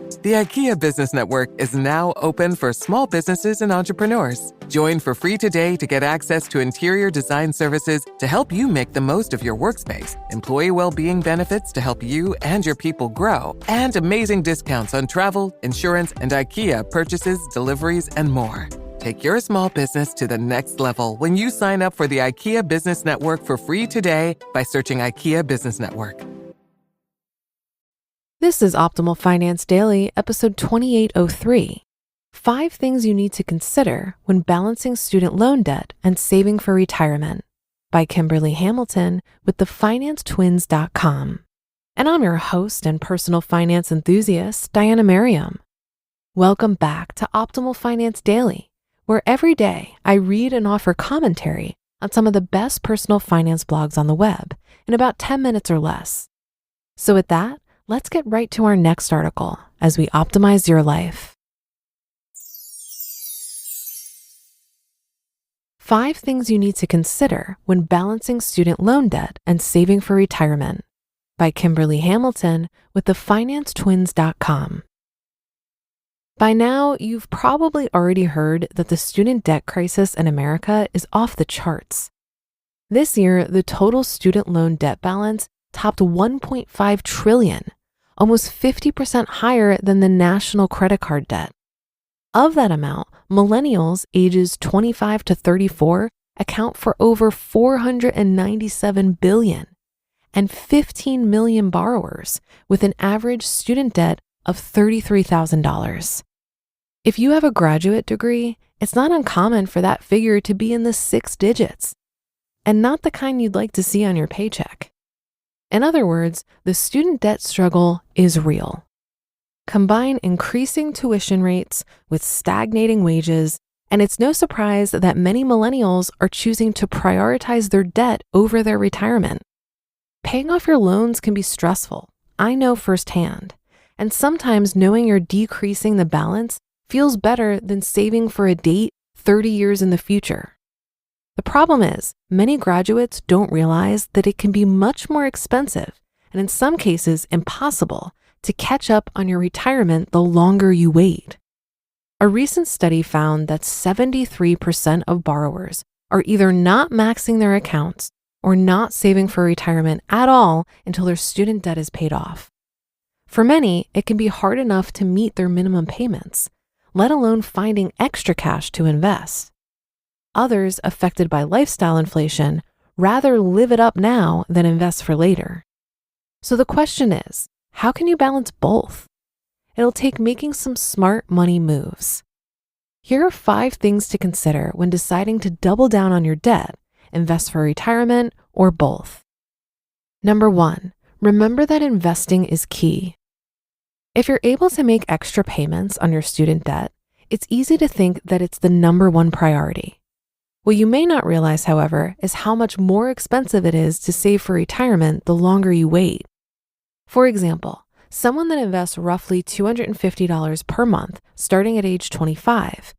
The IKEA Business Network is now open for small businesses and entrepreneurs. Join for free today to get access to interior design services to help you make the most of your workspace, employee well-being benefits to help you and your people grow, and amazing discounts on travel, insurance, and IKEA purchases, deliveries, and more. Take your small business to the next level when you sign up for the IKEA Business Network for free today by searching IKEA Business Network. This is Optimal Finance Daily, episode 2803. 5 things you need to consider when balancing student loan debt and saving for retirement, by Kimberly Hamilton with theFinanceTwins.com. And I'm your host and personal finance enthusiast, Diana Merriam. Welcome back to Optimal Finance Daily, where every day I read and offer commentary on some of the best personal finance blogs on the web in about 10 minutes or less. So with that, let's get right to our next article as we optimize your life. 5 things you need to consider when balancing student loan debt and saving for retirement, by Kimberly Hamilton with theFinanceTwins.com. By now, you've probably already heard that the student debt crisis in America is off the charts. This year, the total student loan debt balance topped $1.5 trillion, almost 50% higher than the national credit card debt. Of that amount, millennials ages 25 to 34 account for over $497 billion, and 15 million borrowers with an average student debt of $33,000. If you have a graduate degree, it's not uncommon for that figure to be in the 6 digits, and not the kind you'd like to see on your paycheck. In other words, the student debt struggle is real. Combine increasing tuition rates with stagnating wages, and it's no surprise that many millennials are choosing to prioritize their debt over their retirement. Paying off your loans can be stressful, I know firsthand, and sometimes knowing you're decreasing the balance feels better than saving for a date 30 years in the future. The problem is, many graduates don't realize that it can be much more expensive, and in some cases impossible, to catch up on your retirement the longer you wait. A recent study found that 73% of borrowers are either not maxing their accounts or not saving for retirement at all until their student debt is paid off. For many, it can be hard enough to meet their minimum payments, let alone finding extra cash to invest. Others, affected by lifestyle inflation, rather live it up now than invest for later. So the question is, how can you balance both? It'll take making some smart money moves. Here are 5 things to consider when deciding to double down on your debt, invest for retirement, or both. Number 1, remember that investing is key. If you're able to make extra payments on your student debt, it's easy to think that it's the number 1 priority. What you may not realize, however, is how much more expensive it is to save for retirement the longer you wait. For example, someone that invests roughly $250 per month starting at age 25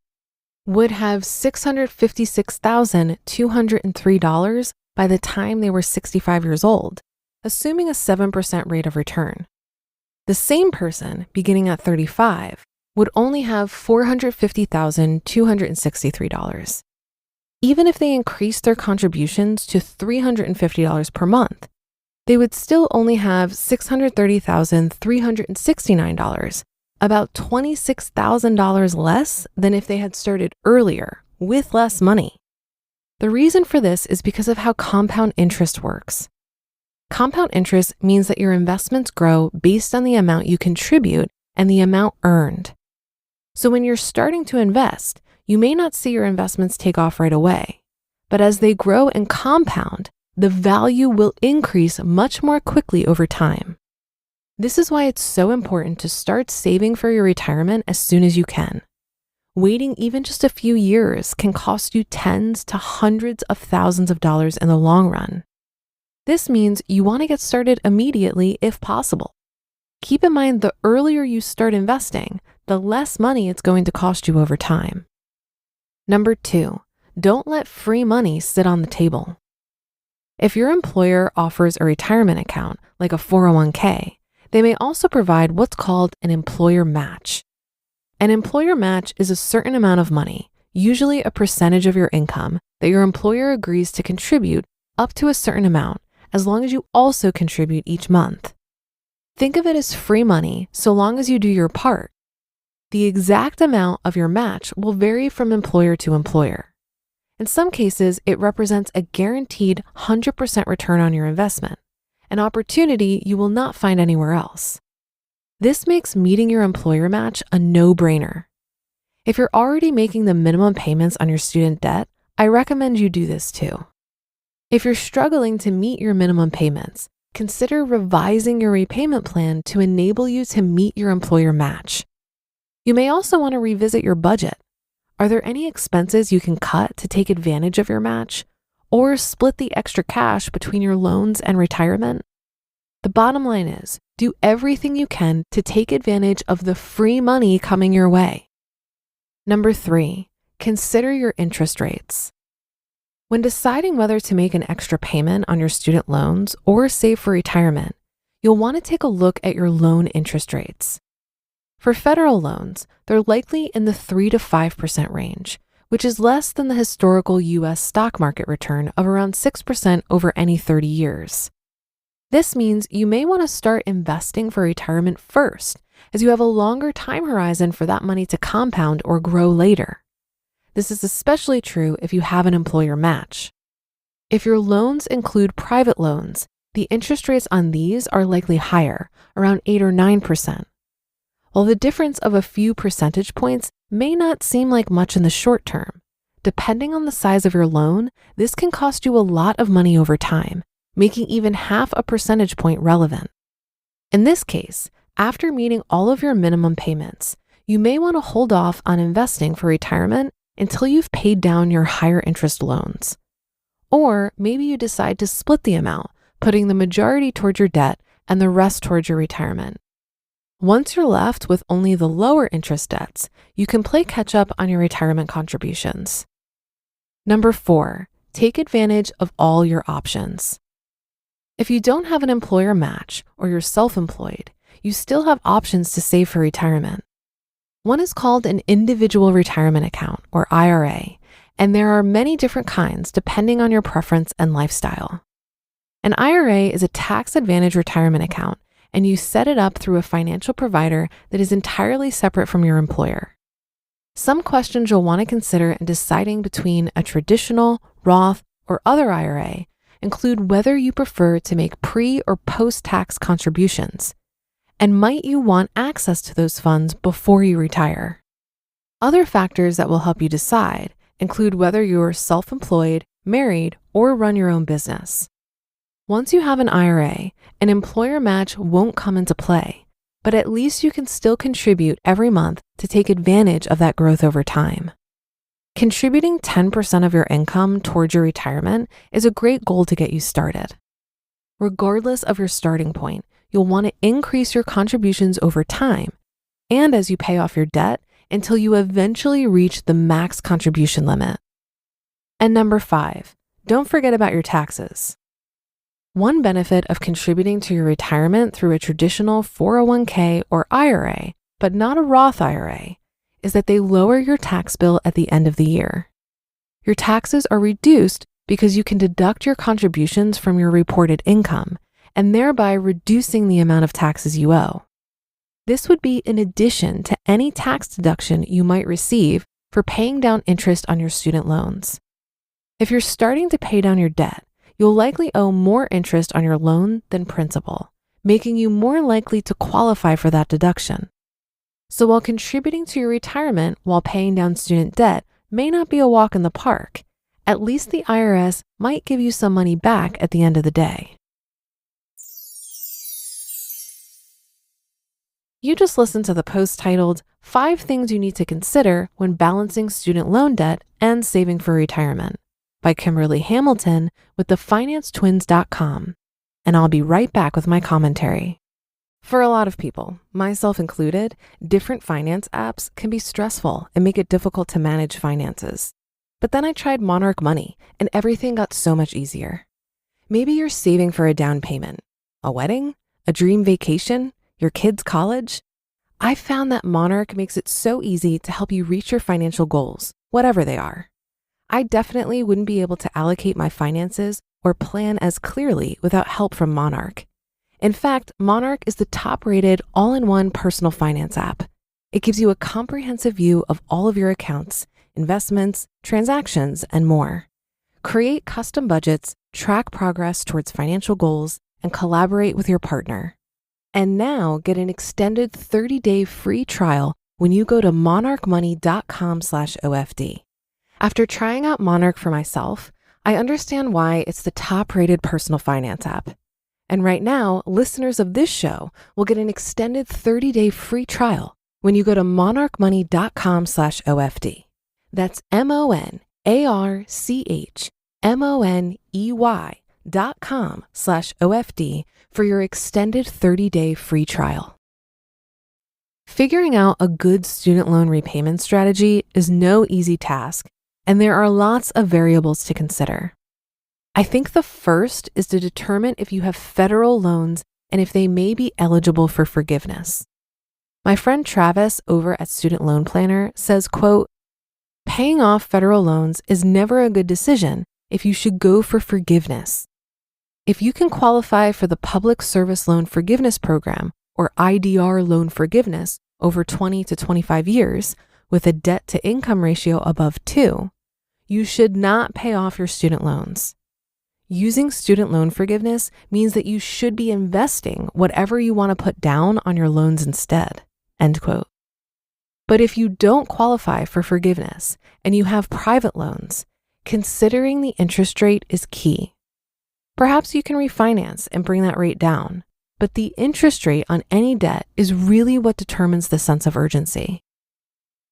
would have $656,203 by the time they were 65 years old, assuming a 7% rate of return. The same person, beginning at 35, would only have $450,263. Even if they increased their contributions to $350 per month, they would still only have $630,369, about $26,000 less than if they had started earlier with less money. The reason for this is because of how compound interest works. Compound interest means that your investments grow based on the amount you contribute and the amount earned. So when you're starting to invest, you may not see your investments take off right away, but as they grow and compound, the value will increase much more quickly over time. This is why it's so important to start saving for your retirement as soon as you can. Waiting even just a few years can cost you tens to hundreds of thousands of dollars in the long run. This means you want to get started immediately if possible. Keep in mind, the earlier you start investing, the less money it's going to cost you over time. Number 2, don't let free money sit on the table. If your employer offers a retirement account, like a 401k, They may also provide what's called an employer match. An employer match is a certain amount of money, usually a percentage of your income, that your employer agrees to contribute up to a certain amount, as long as you also contribute each month. Think of it as free money so long as you do your part. The exact amount of your match will vary from employer to employer. In some cases, it represents a guaranteed 100% return on your investment, an opportunity you will not find anywhere else. This makes meeting your employer match a no-brainer. If you're already making the minimum payments on your student debt, I recommend you do this too. If you're struggling to meet your minimum payments, consider revising your repayment plan to enable you to meet your employer match. You may also want to revisit your budget. Are there any expenses you can cut to take advantage of your match, or split the extra cash between your loans and retirement? The bottom line is, do everything you can to take advantage of the free money coming your way. Number 3, consider your interest rates. When deciding whether to make an extra payment on your student loans or save for retirement, you'll want to take a look at your loan interest rates. For federal loans, they're likely in the 3 to 5% range, which is less than the historical US stock market return of around 6% over any 30 years. This means you may want to start investing for retirement first, as you have a longer time horizon for that money to compound or grow later. This is especially true if you have an employer match. If your loans include private loans, the interest rates on these are likely higher, around 8 or 9%. While the difference of a few percentage points may not seem like much in the short term, depending on the size of your loan, this can cost you a lot of money over time, making even half a percentage point relevant. In this case, after meeting all of your minimum payments, you may want to hold off on investing for retirement until you've paid down your higher interest loans. Or maybe you decide to split the amount, putting the majority towards your debt and the rest towards your retirement. Once you're left with only the lower interest debts, you can play catch up on your retirement contributions. Number 4, take advantage of all your options. If you don't have an employer match or you're self-employed, you still have options to save for retirement. One is called an individual retirement account, or IRA, and there are many different kinds depending on your preference and lifestyle. An IRA is a tax-advantaged retirement account, and you set it up through a financial provider that is entirely separate from your employer. Some questions you'll want to consider in deciding between a traditional, Roth, or other IRA include whether you prefer to make pre- or post-tax contributions, and might you want access to those funds before you retire. Other factors that will help you decide include whether you're self-employed, married, or run your own business. Once you have an IRA, an employer match won't come into play, but at least you can still contribute every month to take advantage of that growth over time. Contributing 10% of your income towards your retirement is a great goal to get you started. Regardless of your starting point, you'll want to increase your contributions over time and as you pay off your debt until you eventually reach the max contribution limit. And number 5, don't forget about your taxes. One benefit of contributing to your retirement through a traditional 401k or IRA, but not a Roth IRA, is that they lower your tax bill at the end of the year. Your taxes are reduced because you can deduct your contributions from your reported income, and thereby reducing the amount of taxes you owe. This would be in addition to any tax deduction you might receive for paying down interest on your student loans. If you're starting to pay down your debt, you'll likely owe more interest on your loan than principal, making you more likely to qualify for that deduction. So while contributing to your retirement while paying down student debt may not be a walk in the park, at least the IRS might give you some money back at the end of the day. You just listened to the post titled 5 Things You Need to Consider When Balancing Student Loan Debt and Saving for Retirement by Kimberly Hamilton with thefinancetwins.com. And I'll be right back with my commentary. For a lot of people, myself included, different finance apps can be stressful and make it difficult to manage finances. But then I tried Monarch Money and everything got so much easier. Maybe you're saving for a down payment, a wedding, a dream vacation, your kids' college? I found that Monarch makes it so easy to help you reach your financial goals, whatever they are. I definitely wouldn't be able to allocate my finances or plan as clearly without help from Monarch. In fact, Monarch is the top-rated all-in-one personal finance app. It gives you a comprehensive view of all of your accounts, investments, transactions, and more. Create custom budgets, track progress towards financial goals, and collaborate with your partner. And now get an extended 30-day free trial when you go to monarchmoney.com/OFD. After trying out Monarch for myself, I understand why it's the top-rated personal finance app. And right now, listeners of this show will get an extended 30-day free trial when you go to monarchmoney.com/OFD. That's monarchmoney.com/OFD for your extended 30-day free trial. Figuring out a good student loan repayment strategy is no easy task, and there are lots of variables to consider. I think the first is to determine if you have federal loans and if they may be eligible for forgiveness. My friend Travis over at Student Loan Planner says, quote, "Paying off federal loans is never a good decision if you should go for forgiveness. If you can qualify for the Public Service Loan Forgiveness Program, or IDR loan forgiveness, over 20 to 25 years with a debt-to-income ratio above 2, you should not pay off your student loans. Using student loan forgiveness means that you should be investing whatever you want to put down on your loans instead." End quote. But if you don't qualify for forgiveness and you have private loans, considering the interest rate is key. Perhaps you can refinance and bring that rate down, but the interest rate on any debt is really what determines the sense of urgency.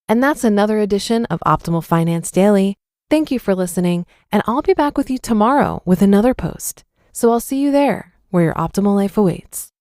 And that's another edition of Optimal Finance Daily. Thank you for listening, and I'll be back with you tomorrow with another post. So I'll see you there, where your optimal life awaits.